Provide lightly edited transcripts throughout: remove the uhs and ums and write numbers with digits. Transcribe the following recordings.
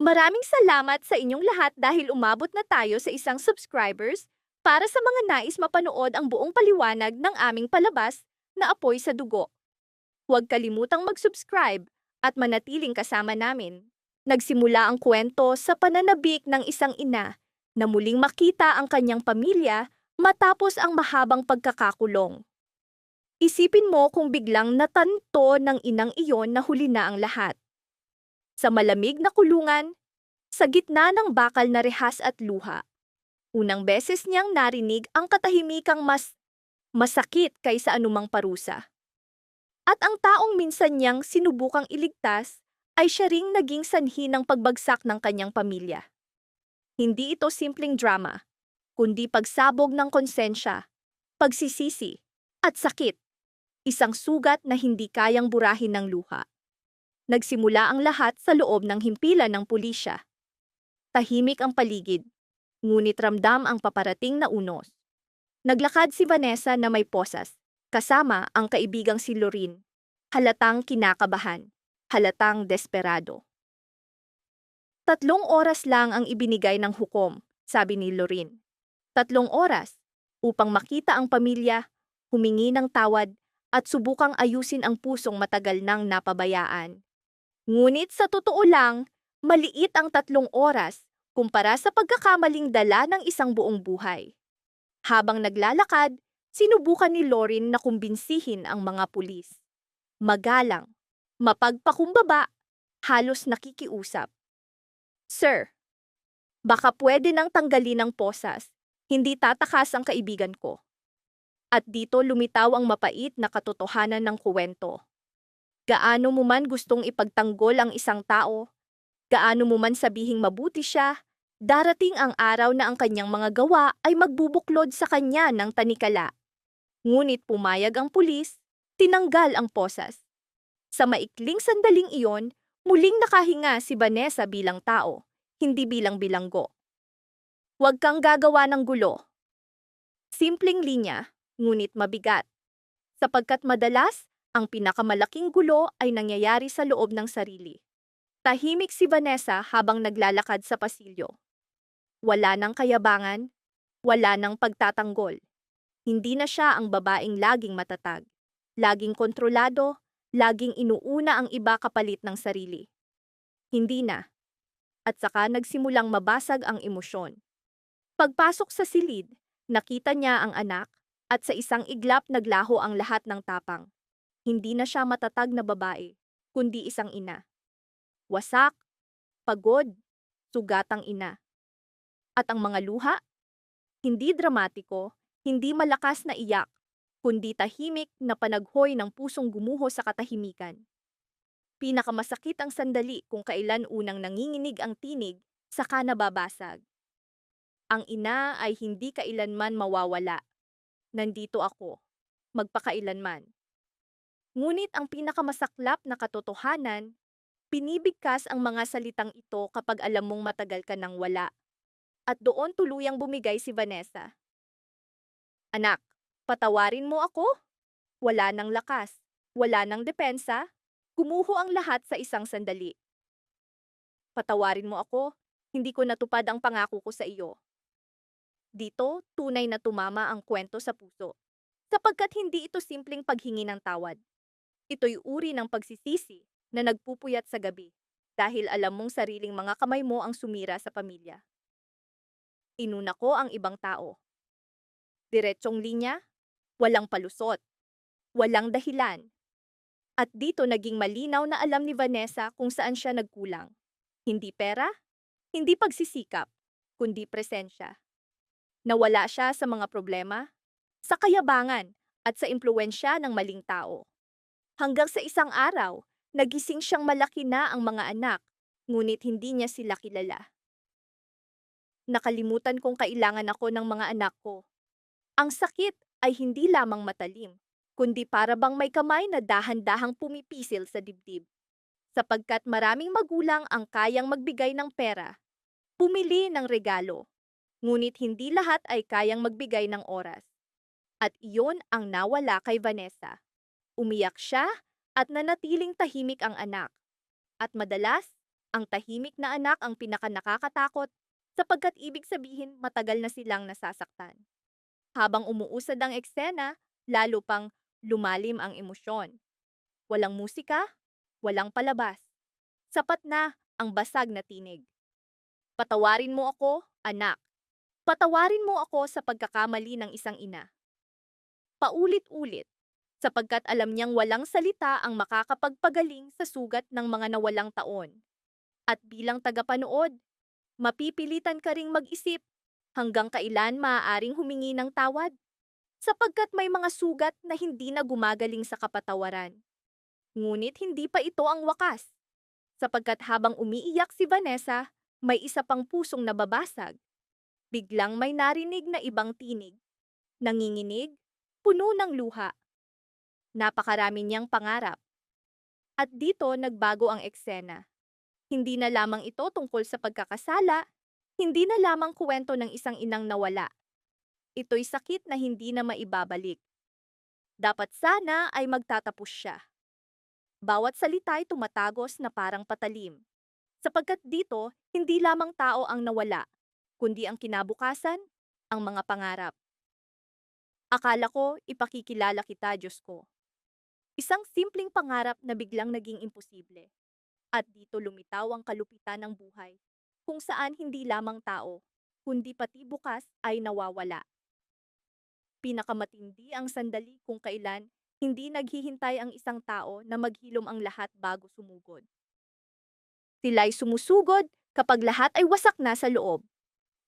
Maraming salamat sa inyong lahat dahil umabot na tayo sa isang subscribers para sa mga nais mapanood ang buong paliwanag ng aming palabas na Apoy sa Dugo. Huwag kalimutang mag-subscribe at manatiling kasama namin. Nagsimula ang kwento sa pananabik ng isang ina na muling makita ang kanyang pamilya matapos ang mahabang pagkakakulong. Isipin mo kung biglang natanto ng inang iyon na huli na ang lahat. Sa malamig na kulungan, sa gitna ng bakal na rehas at luha, unang beses niyang narinig ang katahimikang mas masakit kaysa anumang parusa. At ang taong minsan niyang sinubukang iligtas ay siya ring naging sanhi ng pagbagsak ng kanyang pamilya. Hindi ito simpleng drama, kundi pagsabog ng konsensya, pagsisisi, at sakit. Isang sugat na hindi kayang burahin ng luha. Nagsimula ang lahat sa loob ng himpilan ng pulisya. Tahimik ang paligid, ngunit ramdam ang paparating na unos. Naglakad si Vanessa na may posas, kasama ang kaibigang si Lorin. Halatang kinakabahan, halatang desperado. 3 oras lang ang ibinigay ng hukom, sabi ni Lorin. 3 oras upang makita ang pamilya, humingi ng tawad, at subukang ayusin ang pusong matagal nang napabayaan. Ngunit sa totoo lang, maliit ang 3 oras kumpara sa pagkakamaling dala ng isang buong buhay. Habang naglalakad, sinubukan ni Lorin na kumbinsihin ang mga pulis. Magalang, mapagpakumbaba, halos nakikiusap. Sir, baka pwede nang tanggalin ang posas, hindi tatakas ang kaibigan ko. At dito lumitaw ang mapait na katotohanan ng kuwento. Gaano mo man gustong ipagtanggol ang isang tao, gaano mo man sabihing mabuti siya, darating ang araw na ang kanyang mga gawa ay magbubuklod sa kanya ng tanikala. Ngunit pumayag ang pulis, tinanggal ang posas. Sa maikling sandaling iyon, muling nakahinga si Vanessa bilang tao, hindi bilang bilanggo. Huwag kang gagawa ng gulo. Simpleng linya, ngunit mabigat. Sapagkat madalas, ang pinakamalaking gulo ay nangyayari sa loob ng sarili. Tahimik si Vanessa habang naglalakad sa pasilyo. Wala ng kayabangan, wala ng pagtatanggol. Hindi na siya ang babaeng laging matatag, laging kontrolado, laging inuuna ang iba kapalit ng sarili. Hindi na. At saka nagsimulang mabasag ang emosyon. Pagpasok sa silid, nakita niya ang anak, at sa isang iglap naglaho ang lahat ng tapang. Hindi na siya matatag na babae, kundi isang ina. Wasak, pagod, sugatang ina. At ang mga luha? Hindi dramatiko, hindi malakas na iyak, kundi tahimik na panaghoy ng pusong gumuho sa katahimikan. Pinakamasakit ang sandali kung kailan unang nanginginig ang tinig, saka nababasag. Ang ina ay hindi kailanman mawawala. Nandito ako, magpakailanman. Ngunit ang pinakamasaklap na katotohanan, binibigkas ang mga salitang ito kapag alam mong matagal ka nang wala. At doon tuluyang bumigay si Vanessa. Anak, patawarin mo ako? Wala nang lakas, wala nang depensa, gumuho ang lahat sa isang sandali. Patawarin mo ako, hindi ko natupad ang pangako ko sa iyo. Dito, tunay na tumama ang kwento sa puso. Sapagkat hindi ito simpleng paghingi ng tawad. Ito'y uri ng pagsisisi na nagpupuyat sa gabi dahil alam mong sariling mga kamay mo ang sumira sa pamilya. Inuna ko ang ibang tao. Diretsong linya, walang palusot, walang dahilan. At dito naging malinaw na alam ni Vanessa kung saan siya nagkulang. Hindi pera, hindi pagsisikap, kundi presensya. Nawala siya sa mga problema, sa kayabangan, at sa impluwensya ng maling tao. Hanggang sa isang araw, nagising siyang malaki na ang mga anak, ngunit hindi niya sila kilala. Nakalimutan kong kailangan ako ng mga anak ko. Ang sakit ay hindi lamang matalim, kundi para bang may kamay na dahan-dahang pumipisil sa dibdib. Sapagkat maraming magulang ang kayang magbigay ng pera, pumili ng regalo, ngunit hindi lahat ay kayang magbigay ng oras. At iyon ang nawala kay Vanessa. Umiyak siya at nanatiling tahimik ang anak. At madalas, Ang tahimik na anak ang pinakanakakatakot sapagkat ibig sabihin matagal na silang nasasaktan. Habang umuusad ang eksena, lalo pang lumalim ang emosyon. Walang musika, walang palabas. Sapat na ang basag na tinig. Patawarin mo ako, anak. Patawarin mo ako sa pagkakamali ng isang ina. Paulit-ulit, sapagkat alam niyang walang salita ang makakapagpagaling sa sugat ng mga nawalang taon. At bilang tagapanood, mapipilitan ka ring mag-isip hanggang kailan maaaring humingi ng tawad, sapagkat may mga sugat na hindi na gumagaling sa kapatawaran. Ngunit hindi pa ito ang wakas, sapagkat habang umiiyak si Vanessa, may isa pang pusong nababasag. Biglang may narinig na ibang tinig. Nanginginig, puno ng luha. Napakarami niyang pangarap. At dito nagbago ang eksena. Hindi na lamang ito tungkol sa pagkakasala, hindi na lamang kuwento ng isang inang nawala. Ito'y sakit na hindi na maibabalik. Dapat sana ay magtatapos siya. Bawat salita ay tumatagos na parang patalim. Sapagkat dito, hindi lamang tao ang nawala, kundi ang kinabukasan, ang mga pangarap. Akala ko, ipakikilala kita, Diyos ko. Isang simpleng pangarap na biglang naging imposible. At dito lumitaw ang kalupitan ng buhay, kung saan hindi lamang tao, kundi pati bukas ay nawawala. Pinakamatindi ang sandali kung kailan hindi naghihintay ang isang tao na maghilom ang lahat bago sumugod. Sila'y sumusugod kapag lahat ay wasak na sa loob.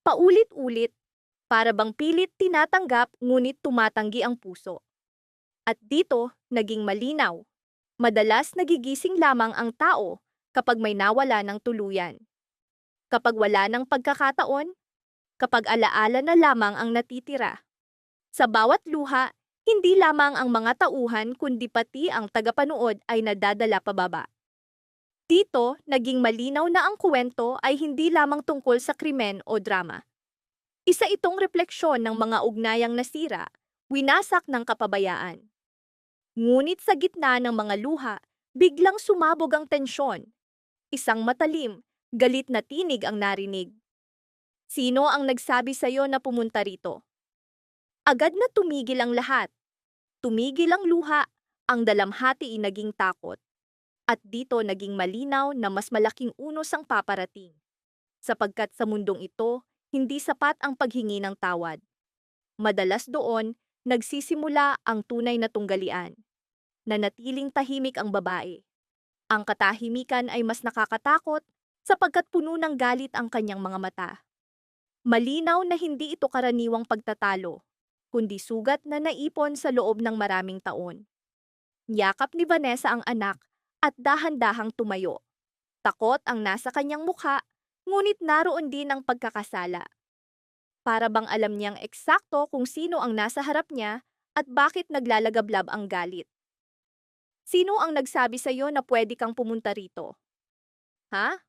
Paulit-ulit, para bang pilit tinatanggap ngunit tumatanggi ang puso. At dito, naging malinaw. Madalas nagigising lamang ang tao kapag may nawala ng tuluyan. Kapag wala ng pagkakataon, kapag alaala na lamang ang natitira. Sa bawat luha, hindi lamang ang mga tauhan kundi pati ang tagapanood ay nadadala pababa. Dito, naging malinaw na ang kwento ay hindi lamang tungkol sa krimen o drama. Isa itong refleksyon ng mga ugnayang nasira, winasak ng kapabayaan. Ngunit sa gitna ng mga luha, biglang sumabog ang tensyon. Isang matalim, galit na tinig ang narinig. Sino ang nagsabi sa'yo na pumunta rito? Agad na tumigil ang lahat. Tumigil ang luha, ang dalamhati ay naging takot. At dito naging malinaw na mas malaking unos ang paparating. Sapagkat sa mundong ito, hindi sapat ang paghingi ng tawad. Madalas doon, nagsisimula ang tunay na tunggalian. Nanatiling tahimik ang babae. Ang katahimikan ay mas nakakatakot sapagkat puno ng galit ang kanyang mga mata. Malinaw na hindi ito karaniwang pagtatalo, kundi sugat na naipon sa loob ng maraming taon. Yakap ni Vanessa ang anak at dahan-dahang tumayo. Takot ang nasa kanyang mukha, ngunit naroon din ang pagkakasala. Para bang alam niyang eksakto kung sino ang nasa harap niya at bakit naglalagablab ang galit. Sino ang nagsabi sa iyo na pwede kang pumunta rito? Ha?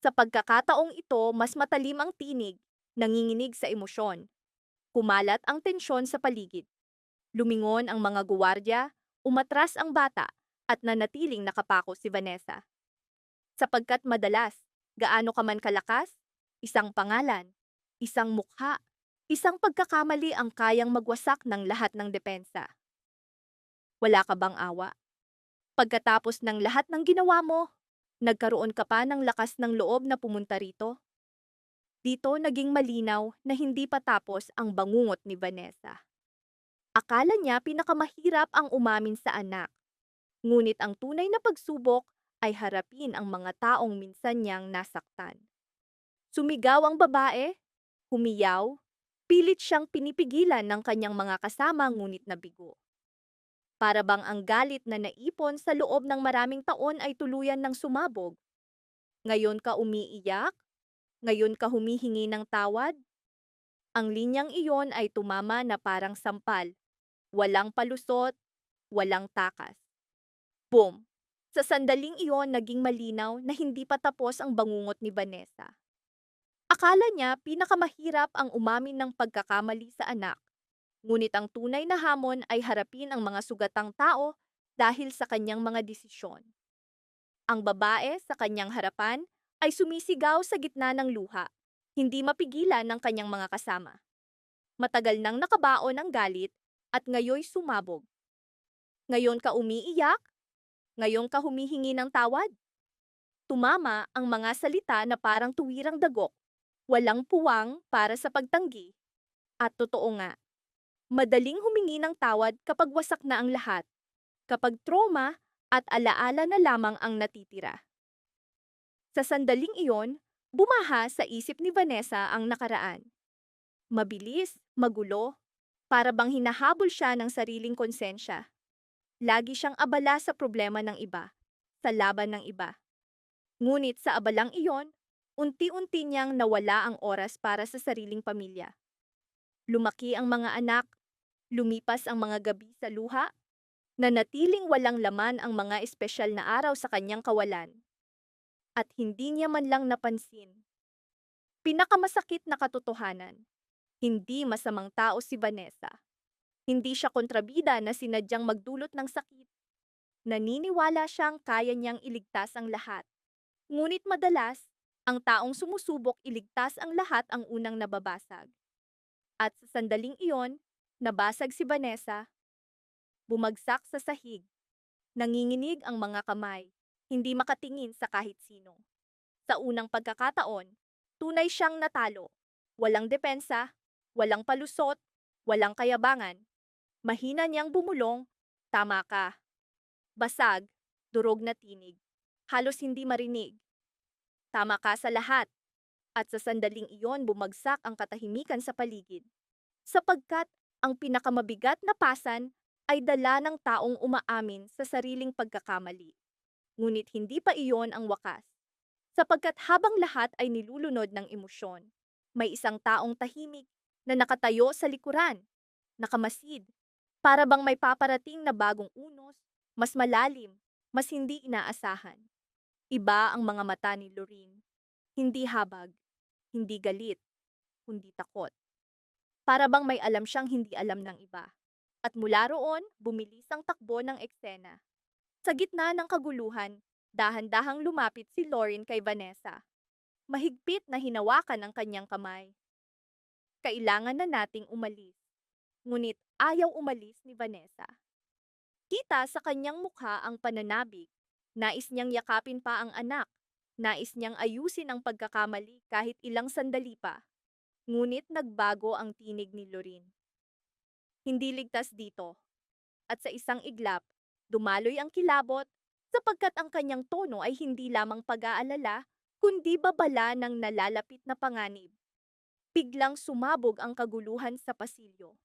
Sa pagkakataong ito, mas matalim ang tinig, nanginginig sa emosyon. Kumalat ang tensyon sa paligid. Lumingon ang mga guwardiya, umatras ang bata, at nanatiling nakapako si Vanessa. Sapagkat madalas, gaano ka man kalakas, isang pangalan, isang mukha, isang pagkakamali ang kayang magwasak ng lahat ng depensa. Wala ka bang awa? Pagkatapos ng lahat ng ginawa mo, nagkaroon ka pa ng lakas ng loob na pumunta rito? Dito naging malinaw na hindi pa tapos ang bangungot ni Vanessa. Akala niya pinakamahirap ang umamin sa anak. Ngunit ang tunay na pagsubok ay harapin ang mga taong minsan niyang nasaktan. Sumigaw ang babae, humiyaw, pilit siyang pinipigilan ng kanyang mga kasama ngunit nabigo. Para bang ang galit na naipon sa loob ng maraming taon ay tuluyan ng sumabog. Ngayon ka umiiyak? Ngayon ka humihingi ng tawad? Ang linyang iyon ay tumama na parang sampal. Walang palusot, walang takas. Boom! Sa sandaling iyon naging malinaw na hindi pa tapos ang bangungot ni Vanessa. Akala niya pinakamahirap ang umamin ng pagkakamali sa anak. Ngunit ang tunay na hamon ay harapin ang mga sugatang tao dahil sa kanyang mga desisyon. Ang babae sa kanyang harapan ay sumisigaw sa gitna ng luha, hindi mapigilan ng kanyang mga kasama. Matagal nang nakabaon ng galit at ngayoy sumabog. Ngayon ka umiiyak? Ngayon ka humihingi ng tawad? Tumama ang mga salita na parang tuwirang dagok, walang puwang para sa pagtanggi. At totoo nga, madaling humingi ng tawad kapag wasak na ang lahat, kapag trauma at alaala na lamang ang natitira. Sa sandaling iyon, bumaha sa isip ni Vanessa ang nakaraan. Mabilis, magulo, para bang hinahabol siya ng sariling konsensya. Lagi siyang abala sa problema ng iba, sa laban ng iba. Ngunit sa abalang iyon, unti-unti niyang nawala ang oras para sa sariling pamilya. Lumaki ang mga anak, lumipas ang mga gabi sa luha, nanatiling walang laman ang mga espesyal na araw sa kanyang kawalan. At hindi niya man lang napansin. Pinakamasakit na katotohanan, hindi masamang tao si Vanessa. Hindi siya kontrabida na sinadyang magdulot ng sakit. Naniniwala siyang kaya niyang iligtas ang lahat. Ngunit madalas, ang taong sumusubok iligtas ang lahat ang unang nababasag. At sa sandaling iyon, nabasag si Vanessa. Bumagsak sa sahig. Nanginginig ang mga kamay, hindi makatingin sa kahit sino. Sa unang pagkakataon, tunay siyang natalo. Walang depensa, walang palusot, walang kayabangan. Mahina niyang bumulong, tama ka. Basag, durog na tinig. Halos hindi marinig. Tama ka sa lahat. At sa sandaling iyon bumagsak ang katahimikan sa paligid. Sapagkat ang pinakamabigat na pasan ay dala ng taong umaamin sa sariling pagkakamali. Ngunit hindi pa iyon ang wakas. Sapagkat habang lahat ay nilulunod ng emosyon, may isang taong tahimik na nakatayo sa likuran, nakamasid, para bang may paparating na bagong unos, mas malalim, mas hindi inaasahan. Iba ang mga mata ni Lorene. Hindi habag, hindi galit, kundi takot. Para bang may alam siyang hindi alam ng iba. At mula roon, bumilis ang takbo ng eksena. Sa gitna ng kaguluhan, dahan-dahang lumapit si Lorene kay Vanessa. Mahigpit na hinawakan ang kanyang kamay. Kailangan na nating umalis. Ngunit ayaw umalis ni Vanessa. Kita sa kanyang mukha ang pananabik. Nais niyang yakapin pa ang anak. Nais niyang ayusin ang pagkakamali kahit ilang sandali pa. Ngunit nagbago ang tinig ni Lorene. Hindi ligtas dito. At sa isang iglap, dumaloy ang kilabot sapagkat ang kanyang tono ay hindi lamang pag-aalala, kundi babala ng nalalapit na panganib. Biglang sumabog ang kaguluhan sa pasilyo.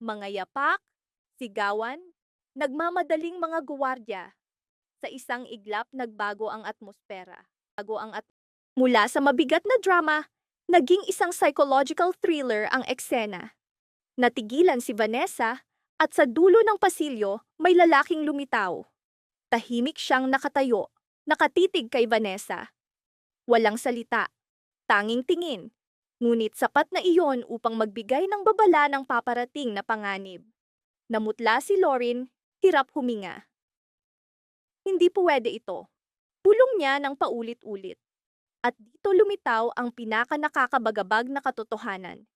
Mga yapak, sigawan, nagmamadaling mga guwardiya. Sa isang iglap nagbago ang atmosfera. Mula sa mabigat na drama, naging isang psychological thriller ang eksena. Natigilan si Vanessa at sa dulo ng pasilyo may lalaking lumitaw. Tahimik siyang nakatayo, nakatitig kay Vanessa. Walang salita, tanging tingin. Ngunit sapat na iyon upang magbigay ng babala ng paparating na panganib. Namutla si Lorene, hirap huminga. Hindi pwede ito. Bulong niya ng paulit-ulit. At dito lumitaw ang pinaka-nakakabagabag na katotohanan.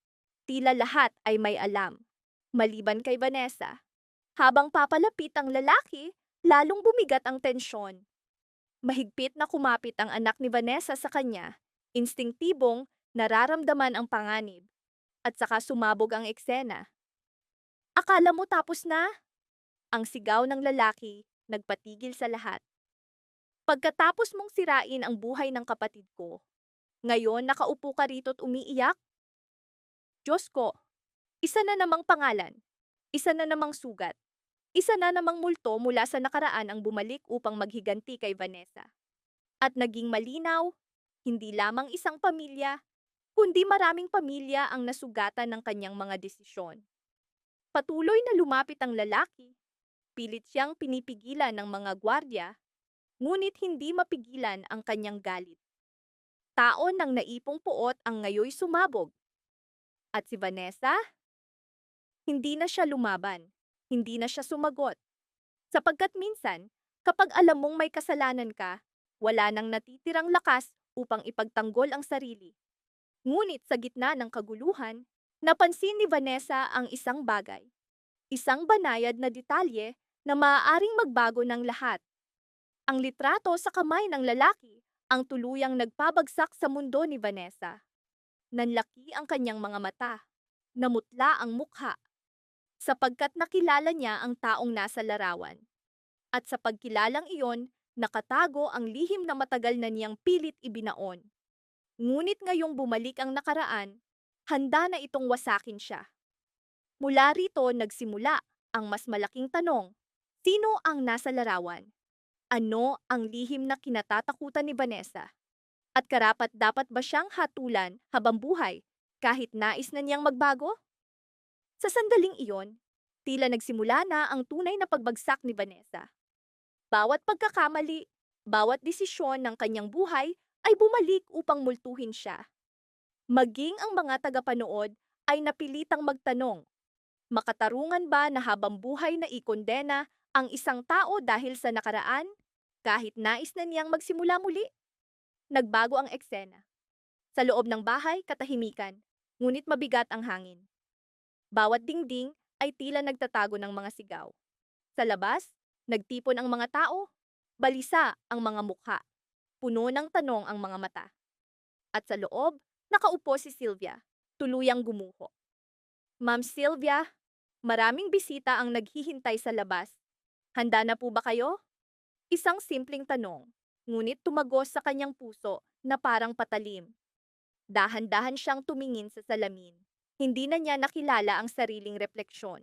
Tila lahat ay may alam, maliban kay Vanessa. Habang papalapit ang lalaki, lalong bumigat ang tensyon. Mahigpit na kumapit ang anak ni Vanessa sa kanya, instinktibong nararamdaman ang panganib, at saka sumabog ang eksena. Akala mo tapos na? Ang sigaw ng lalaki nagpatigil sa lahat. Pagkatapos mong sirain ang buhay ng kapatid ko, ngayon nakaupo ka rito't umiiyak? Diyos ko, isa na namang pangalan, isa na namang sugat, isa na namang multo mula sa nakaraan ang bumalik upang maghiganti kay Vanessa. At naging malinaw, hindi lamang isang pamilya, kundi maraming pamilya ang nasugatan ng kanyang mga desisyon. Patuloy na lumapit ang lalaki, pilit siyang pinipigilan ng mga gwardya, ngunit hindi mapigilan ang kanyang galit. Taon ng naipong puot ang ngayoy sumabog. At si Vanessa? Hindi na siya lumaban, hindi na siya sumagot. Sapagkat minsan, Kapag alam mong may kasalanan ka, wala nang natitirang lakas upang ipagtanggol ang sarili. Ngunit sa gitna ng kaguluhan, napansin ni Vanessa ang isang bagay. Isang banayad na detalye na maaaring magbago ng lahat. Ang litrato sa kamay ng lalaki ang tuluyang nagpabagsak sa mundo ni Vanessa. Nanlaki ang kanyang mga mata. Namutla ang mukha. Sapagkat nakilala niya ang taong nasa larawan. At sa pagkilalang iyon, nakatago ang lihim na matagal na niyang pilit ibinaon. Ngunit ngayong bumalik ang nakaraan, handa na itong wasakin siya. Mula rito nagsimula ang mas malaking tanong. Sino ang nasa larawan? Ano ang lihim na kinatatakutan ni Vanessa? At karapat-dapat ba siyang hatulan habang buhay kahit nais na niyang magbago? Sa sandaling iyon, tila nagsimula na ang tunay na pagbagsak ni Vanessa. Bawat pagkakamali, bawat desisyon ng kanyang buhay ay bumalik upang multuhin siya. Maging ang mga tagapanood ay napilitang magtanong, makatarungan ba na habang buhay na ikondena ang isang tao dahil sa nakaraan, kahit nais na niyang magsimula muli? Nagbago ang eksena. Sa loob ng bahay, katahimikan, ngunit mabigat ang hangin. Bawat dingding ay tila nagtatago ng mga sigaw. Sa labas, nagtipon ang mga tao, balisa ang mga mukha, puno ng tanong ang mga mata. At sa loob, nakaupo si Sylvia, tuluyang gumuho. Ma'am Sylvia, maraming bisita ang naghihintay sa labas. Handa na po ba kayo? Isang simpleng tanong, ngunit tumagos sa kanyang puso na parang patalim. Dahan-dahan siyang tumingin sa salamin. Hindi na niya nakilala ang sariling refleksyon.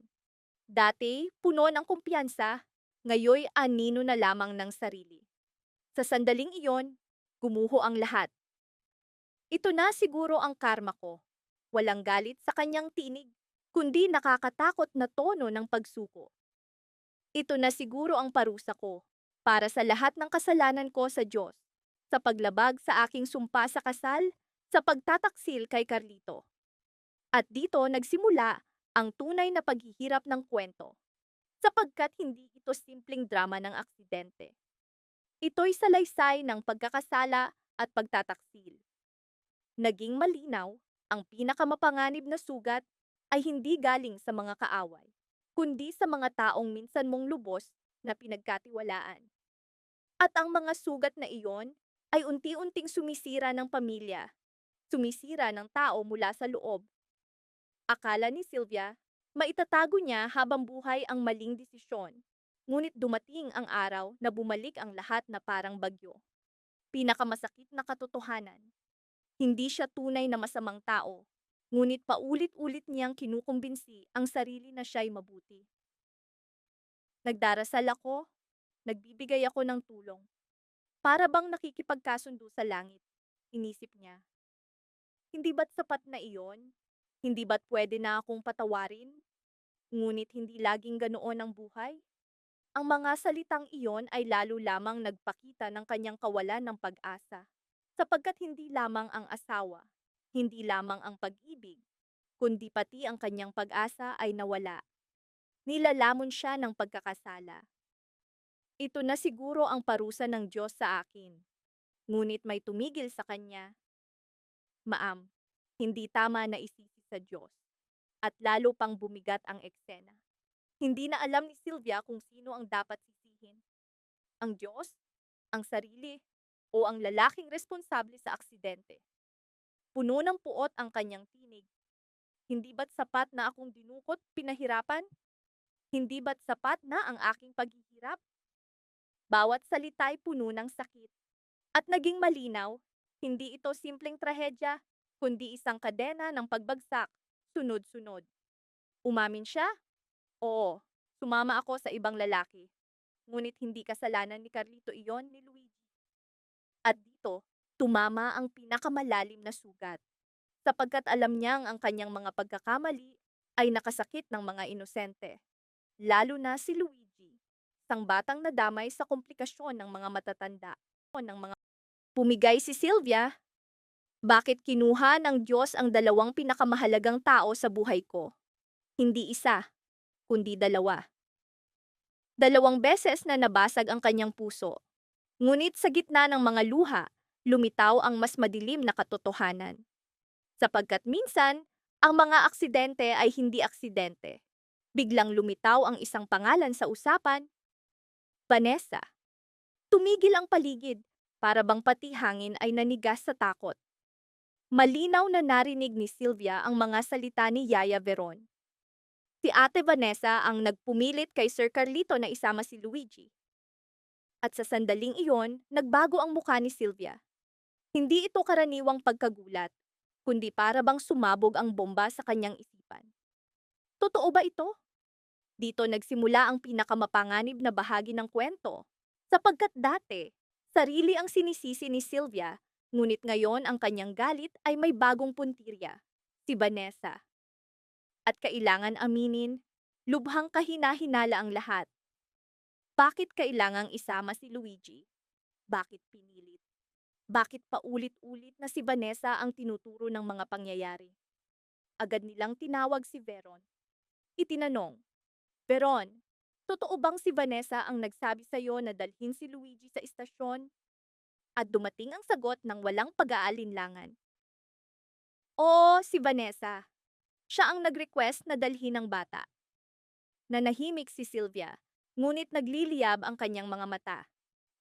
Dati, puno ng kumpiyansa, ngayoy anino na lamang ng sarili. Sa sandaling iyon, gumuho ang lahat. Ito na siguro ang karma ko. Walang galit sa kanyang tinig, kundi nakakatakot na tono ng pagsuko. Ito na siguro ang parusa ko, para sa lahat ng kasalanan ko sa Diyos, sa paglabag sa aking sumpa sa kasal, sa pagtataksil kay Carlito. At dito nagsimula ang tunay na paghihirap ng kwento, sapagkat hindi ito simpleng drama ng aksidente. Ito'y salaysay ng pagkakasala at pagtataksil. Naging malinaw, ang pinakamapanganib na sugat ay hindi galing sa mga kaaway, kundi sa mga taong minsan mong lubos na pinagkatiwalaan. At ang mga sugat na iyon ay unti-unting sumisira ng pamilya, sumisira ng tao mula sa loob. Akala ni Sylvia, maitatago niya habang buhay ang maling desisyon. Ngunit dumating ang araw na bumalik ang lahat na parang bagyo. Pinakamasakit na katotohanan. Hindi siya tunay na masamang tao, ngunit paulit-ulit niyang kinukumbinsi ang sarili na siya'y mabuti. Nagdarasal ako, nagbibigay ako ng tulong. Para bang nakikipagkasundo sa langit, inisip niya. Hindi ba't sapat na iyon? Hindi ba't pwede na akong patawarin? Ngunit hindi laging ganoon ang buhay. Ang mga salitang iyon ay lalo lamang nagpakita ng kanyang kawalan ng pag-asa. Sapagkat hindi lamang ang asawa, hindi lamang ang pag-ibig, kundi pati ang kanyang pag-asa ay nawala. Nilalamon siya ng pagkakasala. Ito na siguro ang parusa ng Diyos sa akin. Ngunit may tumigil sa kanya. Maam, hindi tama na isisi sa Diyos. At lalo pang bumigat ang eksena. Hindi na alam ni Sylvia kung sino ang dapat sisihin. Ang Diyos, ang sarili, o ang lalaking responsable sa aksidente. Puno ng puot ang kanyang tinig. Hindi ba't sapat na akong dinukot, pinahirapan? Hindi ba't sapat na ang aking paghihirap? Bawat salita'y puno ng sakit. At naging malinaw, hindi ito simpleng trahedya, kundi isang kadena ng pagbagsak, sunod-sunod. Umamin siya? Oo, sumama ako sa ibang lalaki. Ngunit hindi kasalanan ni Carlito iyon ni Luigi. At dito, tumama ang pinakamalalim na sugat. Sapagkat alam niyang ang kanyang mga pagkakamali ay nakasakit ng mga inosente. Lalo na si Luigi, isang batang nadamay sa komplikasyon ng mga matatanda. Pumigay si Sylvia. Bakit kinuha ng Diyos ang dalawang pinakamahalagang tao sa buhay ko? Hindi isa, kundi dalawa. 2 beses na nabasag ang kanyang puso. Ngunit sa gitna ng mga luha, lumitaw ang mas madilim na katotohanan. Sapagkat minsan, ang mga aksidente ay hindi aksidente. Biglang lumitaw ang isang pangalan sa usapan, Vanessa. Tumigil ang paligid, para bang pati hangin ay nanigas sa takot. Malinaw na narinig ni Sylvia ang mga salita ni Yaya Veron. Si Ate Vanessa ang nagpumilit kay Sir Carlito na isama si Luigi. At sa sandaling iyon, nagbago ang mukha ni Sylvia. Hindi ito karaniwang pagkagulat, kundi para bang sumabog ang bomba sa kanyang isipan. Totoo ba ito? Dito nagsimula ang pinakamapanganib na bahagi ng kwento. Sapagkat dati, sarili ang sinisisi ni Sylvia, ngunit ngayon ang kanyang galit ay may bagong puntirya, si Vanessa. At kailangan aminin, lubhang kahina-hinala ang lahat. Bakit kailangang isama si Luigi? Bakit pinilit? Bakit paulit-ulit na si Vanessa ang tinuturo ng mga pangyayari? Agad nilang tinawag si Veron. Itinanong, Veron, totoo bang si Vanessa ang nagsabi sa iyo na dalhin si Luigi sa istasyon? At dumating ang sagot ng walang pag-aalinlangan. Oo, si Vanessa. Siya ang nag-request na dalhin ang bata. Nanahimik si Sylvia, ngunit nagliliyab ang kanyang mga mata.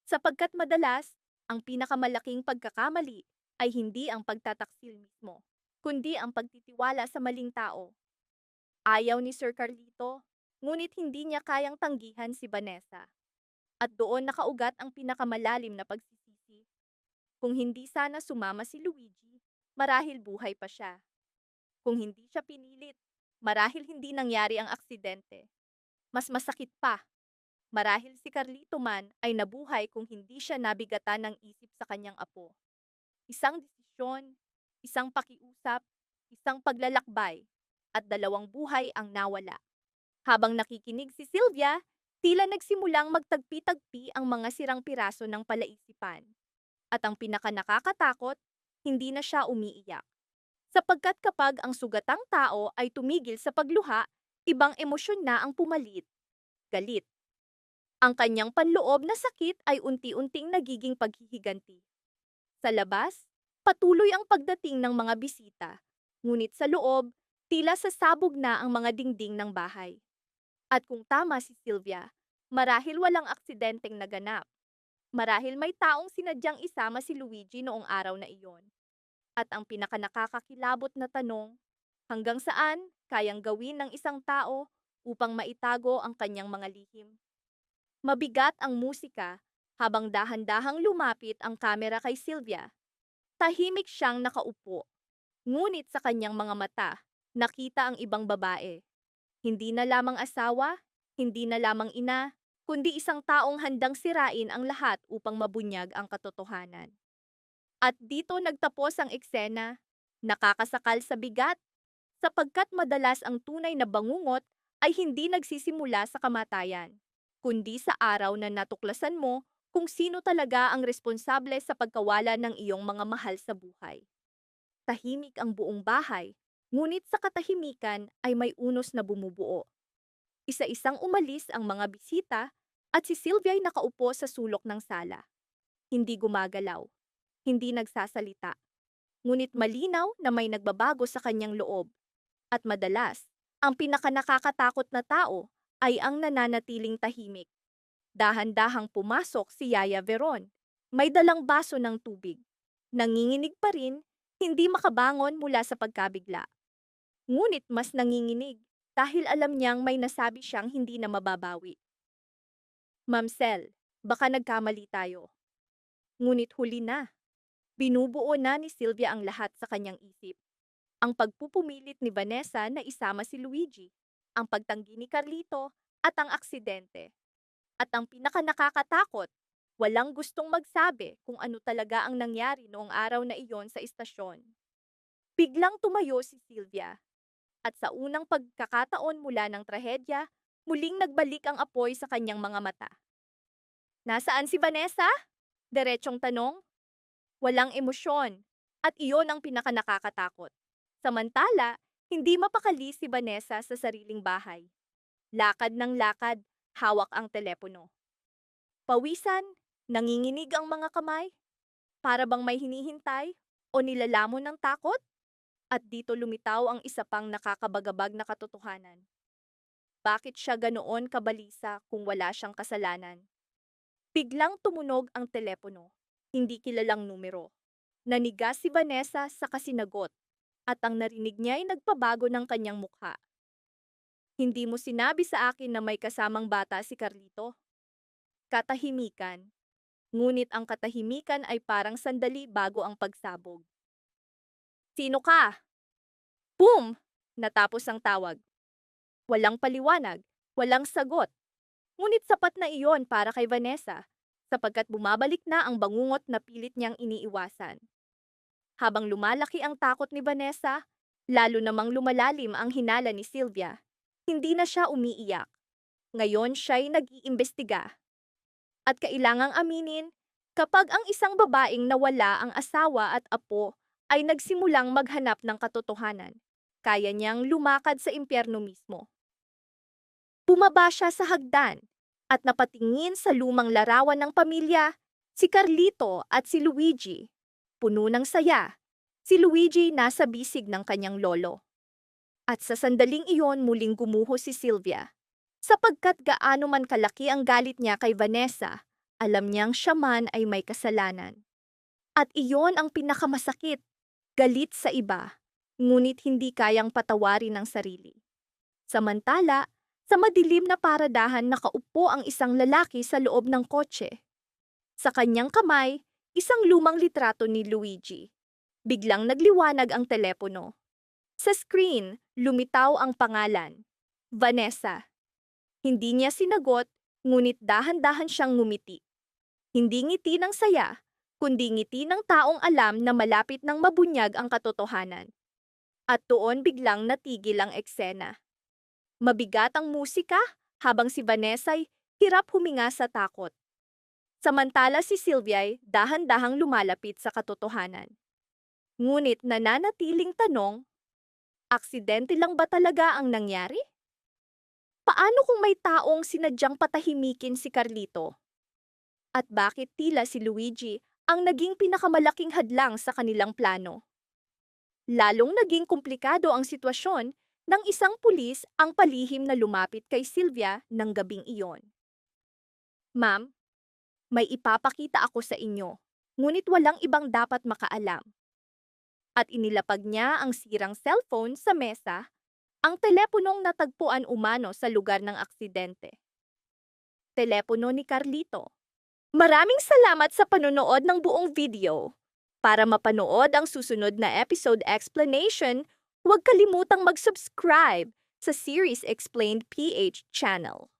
Sapagkat madalas, ang pinakamalaking pagkakamali ay hindi ang pagtataksil mismo, kundi ang pagtitiwala sa maling tao. Ayaw ni Sir Carlito, ngunit hindi niya kayang tanggihan si Vanessa. At doon nakaugat ang pinakamalalim na pagsisisi. Kung hindi sana sumama si Luigi, marahil buhay pa siya. Kung hindi siya pinilit, marahil hindi nangyari ang aksidente. Mas masakit pa, marahil si Carlito man ay nabuhay kung hindi siya nabigatan ng isip sa kanyang apo. Isang desisyon, isang pakiusap, isang paglalakbay, at 2 buhay ang nawala. Habang nakikinig si Sylvia, tila nagsimulang magtagpi-tagpi ang mga sirang piraso ng palaisipan. At ang pinakanakakatakot, hindi na siya umiiyak. Sapagkat kapag ang sugatang tao ay tumigil sa pagluha, ibang emosyon na ang pumalit. Galit. Ang kanyang panloob na sakit ay unti-unting nagiging paghihiganti. Sa labas, patuloy ang pagdating ng mga bisita, ngunit sa loob, tila sasabog na ang mga dingding ng bahay. At kung tama si Sylvia, marahil walang aksidenteng naganap. Marahil may taong sinadyang isama si Luigi noong araw na iyon. At ang pinakanakakakilabot na tanong, hanggang saan kayang gawin ng isang tao upang maitago ang kanyang mga lihim? Mabigat ang musika habang dahan-dahang lumapit ang kamera kay Sylvia. Tahimik siyang nakaupo. Ngunit sa kanyang mga mata, nakita ang ibang babae. Hindi na lamang asawa, hindi na lamang ina, kundi isang taong handang sirain ang lahat upang mabunyag ang katotohanan. At dito nagtapos ang eksena, nakakasakal sa bigat, sapagkat madalas ang tunay na bangungot ay hindi nagsisimula sa kamatayan, kundi sa araw na natuklasan mo kung sino talaga ang responsable sa pagkawala ng iyong mga mahal sa buhay. Tahimik ang buong bahay, ngunit sa katahimikan ay may unos na bumubuo. Isa-isang umalis ang mga bisita at si Sylvia ay nakaupo sa sulok ng sala. Hindi gumagalaw, hindi nagsasalita. Ngunit malinaw na may nagbabago sa kanyang loob. At madalas, ang pinakanakakatakot na tao ay ang nananatiling tahimik. Dahan-dahang pumasok si Yaya Veron. May dalang baso ng tubig. Nanginginig pa rin, hindi makabangon mula sa pagkabigla. Ngunit mas nanginginig dahil alam niyang may nasabi siyang hindi na mababawi. Mamsel, baka nagkamali tayo. Ngunit huli na. Binubuo na ni Sylvia ang lahat sa kanyang isip. Ang pagpupumilit ni Vanessa na isama si Luigi, ang pagtanggi ni Carlito at ang aksidente. At ang pinakanakakatakot, walang gustong magsabi kung ano talaga ang nangyari noong araw na iyon sa istasyon. Biglang tumayo si Sylvia. At sa unang pagkakataon mula ng trahedya, muling nagbalik ang apoy sa kanyang mga mata. Nasaan si Vanessa? Diretsong tanong. Walang emosyon, at iyon ang pinakanakakatakot. Samantala, hindi mapakali si Vanessa sa sariling bahay. Lakad ng lakad, hawak ang telepono. Pawisan, nanginginig ang mga kamay, para bang may hinihintay o nilalamon ng takot? At dito lumitaw ang isa pang nakakabagabag na katotohanan. Bakit siya ganoon kabalisa kung wala siyang kasalanan? Biglang tumunog ang telepono, hindi kilalang numero. Nanigas si Vanessa sa kasinagot at ang narinig niya ay nagpabago ng kanyang mukha. Hindi mo sinabi sa akin na may kasamang bata si Carlito. Katahimikan. Ngunit ang katahimikan ay parang sandali bago ang pagsabog. Sino ka? Boom! Natapos ang tawag. Walang paliwanag, walang sagot. Ngunit sapat na iyon para kay Vanessa, sapagkat bumabalik na ang bangungot na pilit niyang iniiwasan. Habang lumalaki ang takot ni Vanessa, lalo namang lumalalim ang hinala ni Sylvia, hindi na siya umiiyak. Ngayon siya'y nag-iimbestiga. At kailangang aminin, kapag ang isang babaeng nawala ang asawa at apo ay nagsimulang maghanap ng katotohanan, kaya niyang lumakad sa impyerno mismo. Bumaba siya sa hagdan at napatingin sa lumang larawan ng pamilya, si Carlito at si Luigi. Puno ng saya, si Luigi nasa bisig ng kanyang lolo. At sa sandaling iyon muling gumuho si Sylvia. Sapagkat gaano man kalaki ang galit niya kay Vanessa, alam niyang siya man ay may kasalanan. At iyon ang pinakamasakit, galit sa iba, ngunit hindi kayang patawarin ng sarili. Samantala, sa madilim na paradahan nakaupo ang isang lalaki sa loob ng kotse. Sa kanyang kamay, isang lumang litrato ni Luigi. Biglang nagliwanag ang telepono. Sa screen, lumitaw ang pangalan, Vanessa. Hindi niya sinagot, ngunit dahan-dahan siyang ngumiti. Hindi ngiti ng saya, kundi ngiti ng taong alam na malapit ng mabunyag ang katotohanan. At doon biglang natigil ang eksena. Mabigat ang musika habang si Vanessa'y hirap huminga sa takot. Samantala si Sylvia'y dahan-dahang lumalapit sa katotohanan. Ngunit nananatiling tanong, aksidente lang ba talaga ang nangyari? Paano kung may taong sinadyang patahimikin si Carlito? At bakit tila si Luigi ang naging pinakamalaking hadlang sa kanilang plano? Lalong naging komplikado ang sitwasyon nang isang pulis ang palihim na lumapit kay Sylvia ng gabing iyon. Ma'am, may ipapakita ako sa inyo, ngunit walang ibang dapat makaalam. At inilapag niya ang sirang cellphone sa mesa, ang teleponong natagpuan umano sa lugar ng aksidente. Telepono ni Carlito. Maraming salamat sa panonood ng buong video. Para mapanood ang susunod na episode explanation, huwag kalimutang mag-subscribe sa Series Explained PH channel.